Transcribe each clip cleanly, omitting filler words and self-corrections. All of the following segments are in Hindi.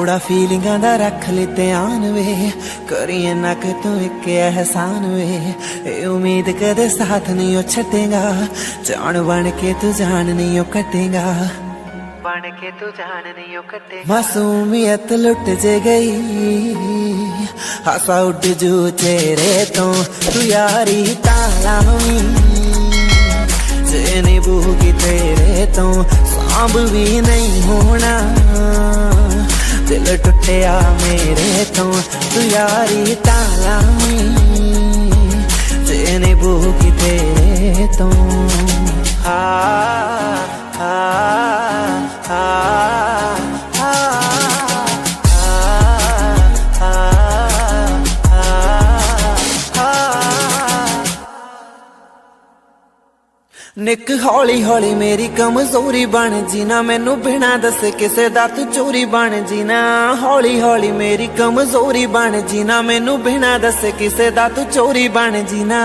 थोड़ा फीलिंगां दा रख ले ध्यान वे, करिए ना कि तू एक एहसान वे। ए उम्मीद कदे साथ नहीं ओ छड्डेगा, जान बन के तू जान नहीं ओ कटेगा, बन के तू जान नहीं ओ कटेगा। मासूमियत लुट जे गई, हासा उड़ जू चेहरे तो, तू यारी तालावी जे निभूगी तेरे तो सांभ भी नहीं होना। दिल टुटिया मेरे तो, तू यारी तालावी जे निभूगी तेरे तो। आ आ आ निक हौली हौली मेरी कमजोरी बन जीना, मैनू बिना दसे किसे दा तू चोरी बन जीना। हौली हौली मेरी कमजोरी बन जीना, मैनू बिना दसे किसे दा तू चोरी बन जीना।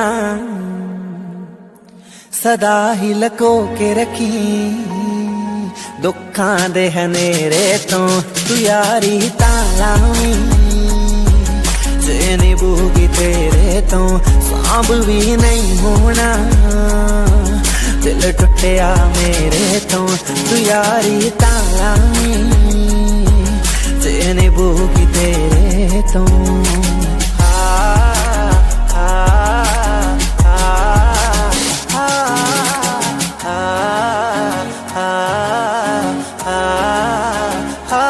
सदा ही लको के रखी दुखां दे हनेरे तो, तू यारी तालावी जे निभूगी तेरे तो सांभ भी नहीं होना। दिल टुटिया मेरे तो, तू यारी तालावी जे निभूगी तेरे तो। आ आ आ आ आ आ आ।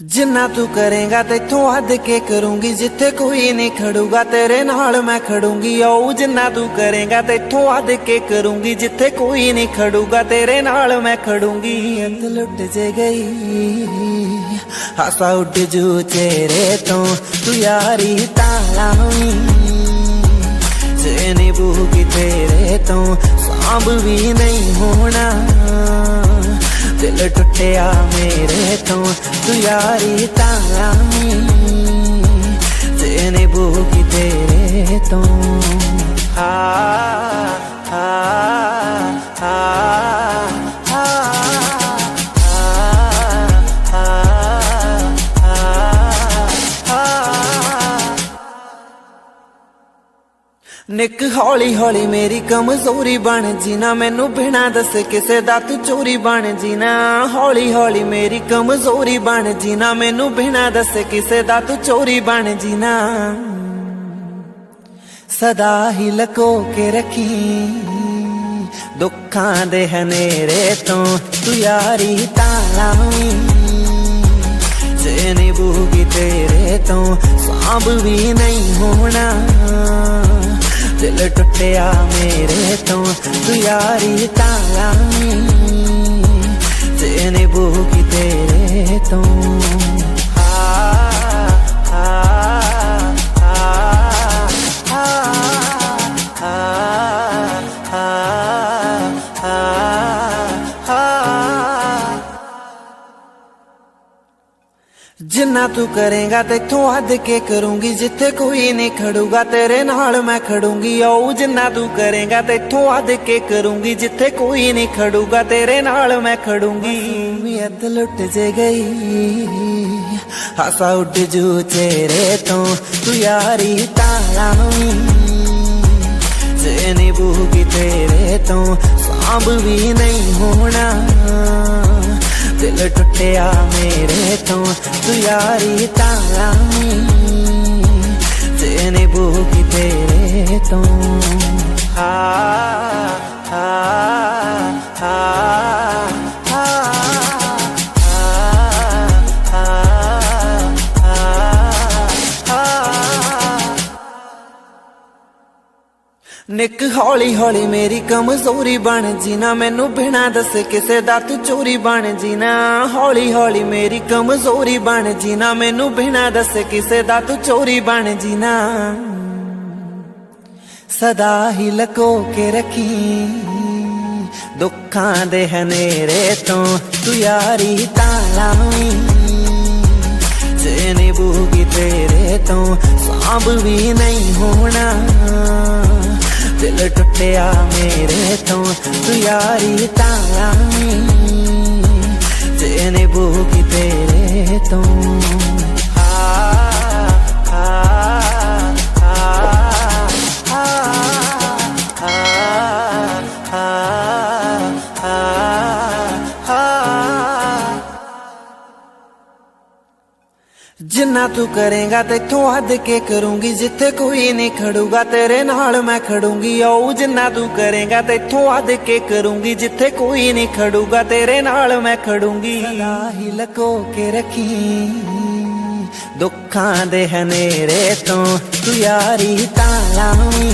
जिन्ना तू करेगा तेथों हद के करूंगी, जिथे कोई नहीं खड़ूगा तेरे नाल मैं खड़ूंगी। ओ जिन्ना तू करेगा तेथों हद के करूंगी, जिथे कोई नहीं खड़ूगा तेरे नाल मैं खड़ूंगी। अंत लुट जे गई, हासा उड़ जू चेहरे तो, तू यारी तालावी जे निभूगी तेरे तो सांभ भी नहीं होना। दिल टुटिया मेरे तो, तू यारी तालावी जे निभूगी तेरे तो। आ आ आ आ निक हौली हौली मेरी कमजोरी बन जीना, मैनू बिना दसे किसे दा तू चोरी बन जीना। हौली हौली मेरी कमजोरी बन जीना, मैनू बिना दसे किसे दा तू चोरी बन जीना। सदा ही लको के रखी दुखां दे हनेरे तो, तू यारी तालावी जे निभूगी तेरे तो सांभ भी नहीं होना। दिल टुटिया मेरे तो, तू यारी तालावी जे निभूगी तेरे तो। आ आ आ आ आ आ आ। जिन्ना तू करेगा तेथों हद के करूंगी, जिथे कोई नहीं खड़ूगा तेरे नाल मैं खड़ूंगी। ओ जिन्ना तू करेगा तेथों हद के करूंगी, जिथे कोई नहीं खड़ूगा तेरे नाल मैं खड़ूंगी। उम्मीद लुट जे गई, हासा उड़ जू चेहरे तो, तू यारी तालावी जे निभूगी तेरे तो सांभ भी नहीं होना। दिल टुटिया मेरे तो, तू यारी तालावी जे निभूगी तेरे तो। आ आ आ आ निक हौली हौली मेरी कमजोरी बन जीना, मैनू बिना दसे किसे दा तू चोरी बन जीना। हौली हौली मेरी कमजोरी बन जीना, मैनू बिना दसे किसे दा तू चोरी बन जीना। सदा ही लको के रखी दुखां दे हनेरे तो, तू यारी तालावी जे निभूगी तेरे तो सांभ भी नहीं होना। दिल टुटिया मेरे तो, तू यारी तालावी जे निभूगी तेरे तो जिन्ना तू करेगा तेथों हद के करूंगी, जिथे कोई नहीं खड़ूगा तेरे नाल मैं खड़ूंगी। ओ जिन्ना तू करेगा तेथों हद के करूंगी, जिथे कोई नहीं खड़ूगा तेरे नाल मैं खड़ूंगी। सदा ही लको के रखी दुखां दे हनेरे तो तू यारी तालावी,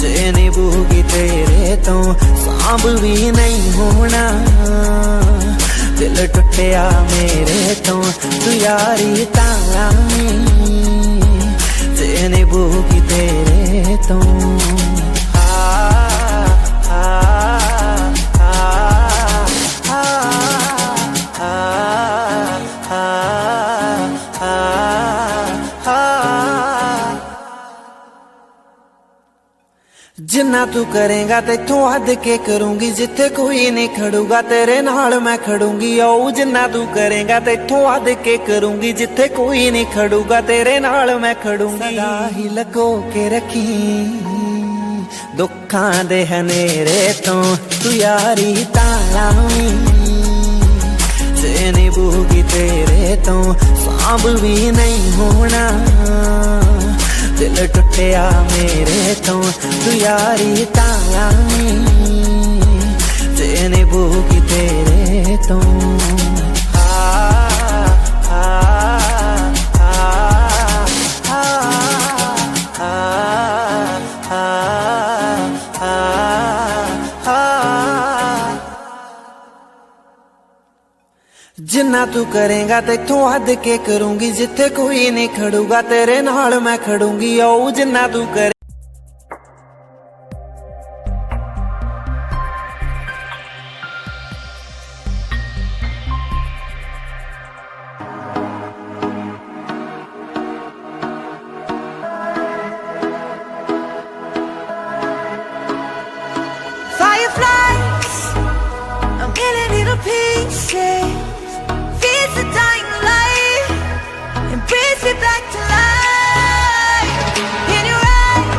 जे निभूगी तेरे तो सांभ भी नहीं होना। दिल टुटिया मेरे तो तू यारी तालावी, जे निभूगी तेरे तो जिन्ना तू करेगा तेथों हद के करूंगी, जिथे कोई नहीं खड़ूगा तेरे नाल मैं खड़ूंगी। ओ जिन्ना तू करेगा तेथों हद के करूंगी, जिथे कोई नहीं खड़ूगा तेरे नाल मैं खड़ूंगी। सदा ही लको के रखी दुखां दे हनेरे तो तू यारी तालावी, जे निभूगी तेरे तो सांभ भी नहीं होना। दिल टुटिया मेरे तो तू यारी तालावी, जे निभूगी तेरे तो जिन्ना तू करेगा तेथों हद के करूंगी, जिथे कोई नहीं खड़ूगा तेरे नाल मैं खड़ूंगी। ओ जिन्ना तू करे Fireflies, I'm killing little pieces. Feeds the dying light and brings me back to life. In your eyes,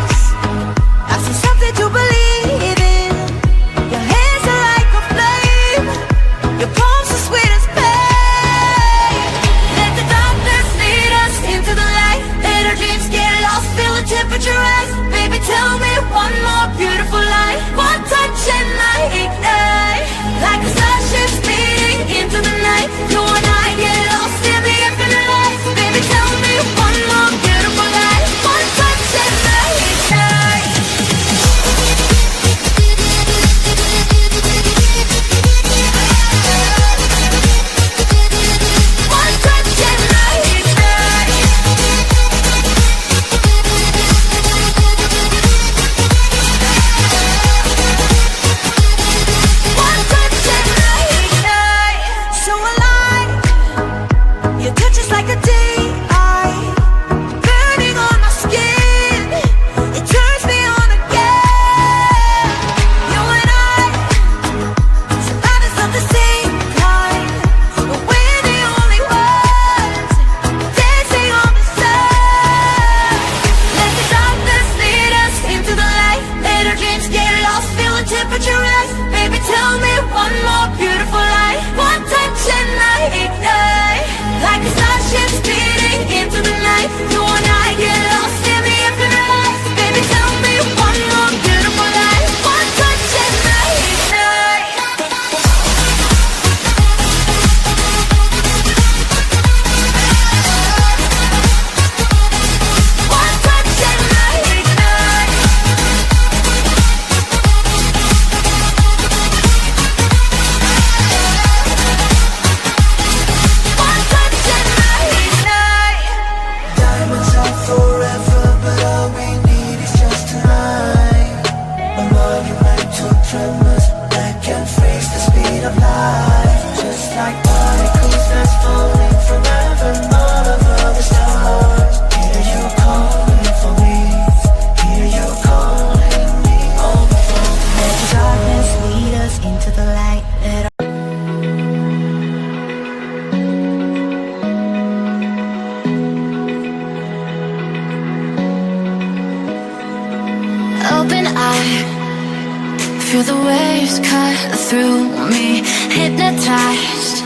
waves cut through me, hypnotized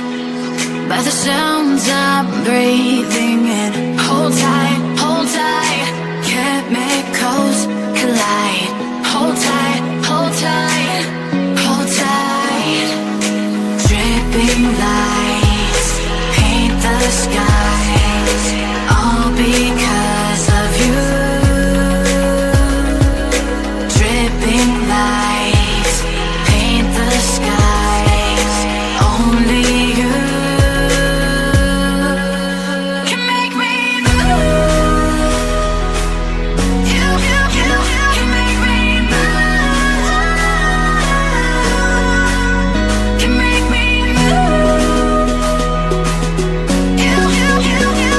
by the sounds I'm breathing in. Hold tight, chemicals collide. Hold tight, hold tight, hold tight. Dripping lights paint the skies, all because of you. Dripping lights paint the skies, only you can make me move. You can make me move. Can make me move. You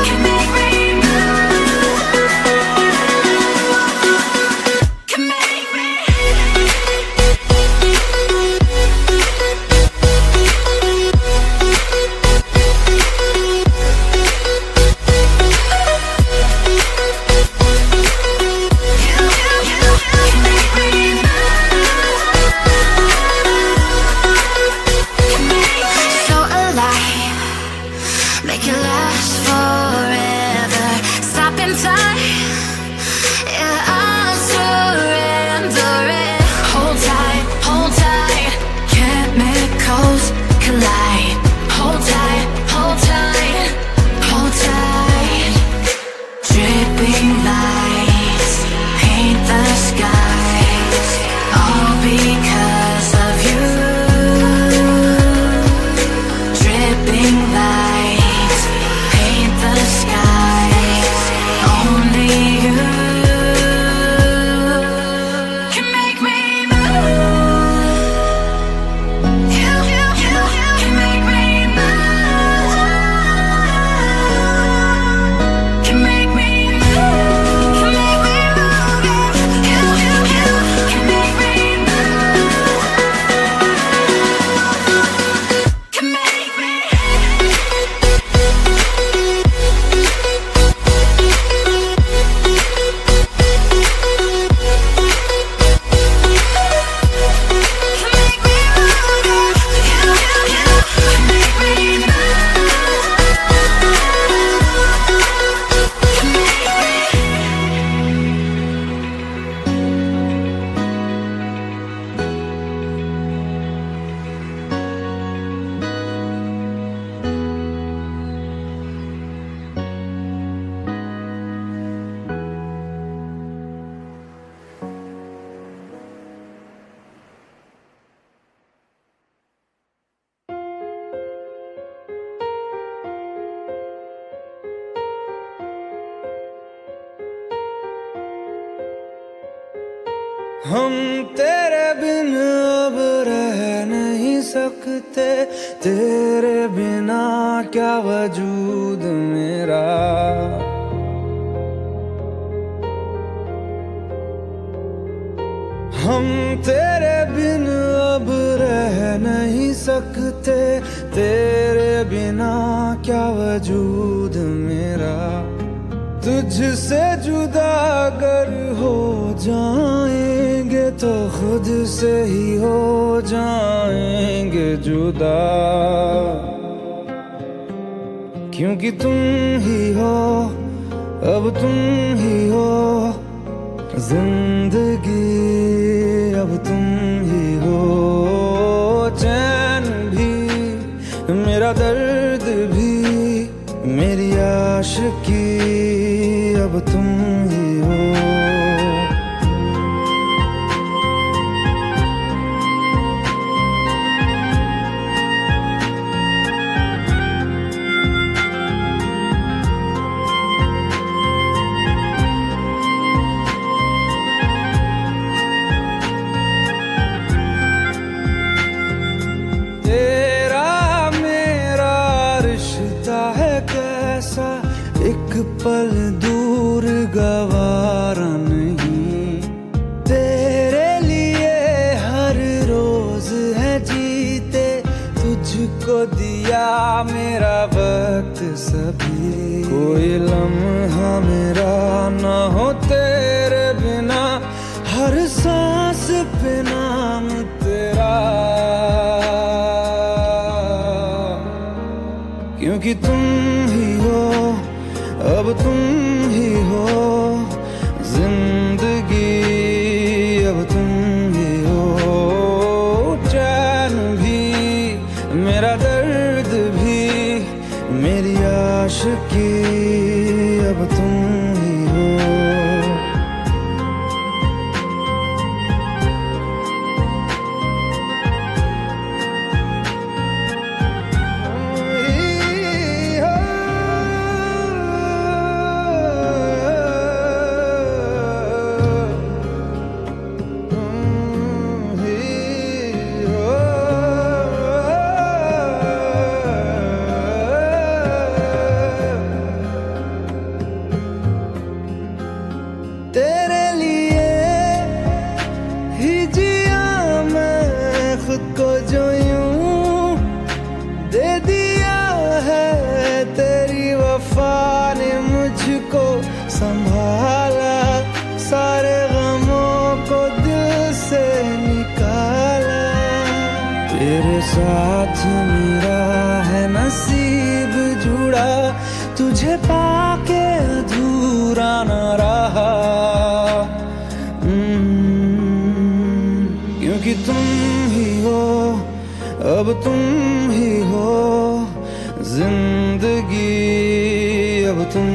can make me move. Can make me. So alive, make it last forever. Stop in time, yeah, I'll surrender it. Hold tight, chemicals collide. Hold tight, hold tight, hold tight. Dripping lights paint the skies, all because of you. Dripping lights paint the skies, only you can make me move. You can make me move. Can make me move. Can make me move. You can make me move. Can make me. हम तेरे बिन अब रह नहीं सकते, तेरे बिना क्या वजूद मेरा। हम तेरे बिन अब रह नहीं सकते, तेरे बिना क्या वजूद मेरा। तुझसे जुदा अगर हो जाएंगे तो खुद से ही हो जाएंगे जुदा, क्योंकि तुम ही हो, अब तुम ही हो जिंदगी, अब तुम ही हो। चैन भी मेरा दर्द भी मेरी आशिकी, अब तुम ही हो। तेरा मेरा रिश्ता है कैसा, एक पल दूर गवारा नहीं। तेरे लिए हर रोज है जीते, तुझको दिया मेरा वक्त सभी। कोई लम्हा मेरा ना हो तेरे बिना, हर सांस पे नाम तेरा। क्योंकि तुम ही हो, अब तुम ही हो जिंदगी, अब तुम ही हो चैन भी, मेरा दर्द भी, मेरी आशिकी, अब तुम ही हो। तेरे लिए ही जिया मैं खुद को जो यूं दे दिया है, तेरी वफा ने मुझको संभाला, सारे गमों को दिल से निकाला। तेरे साथ मेरा है नसीब जुड़ा, तुझे पाके अधूरा न रहा। क्योंकि तुम ही हो, अब तुम ही हो जिंदगी, अब तुम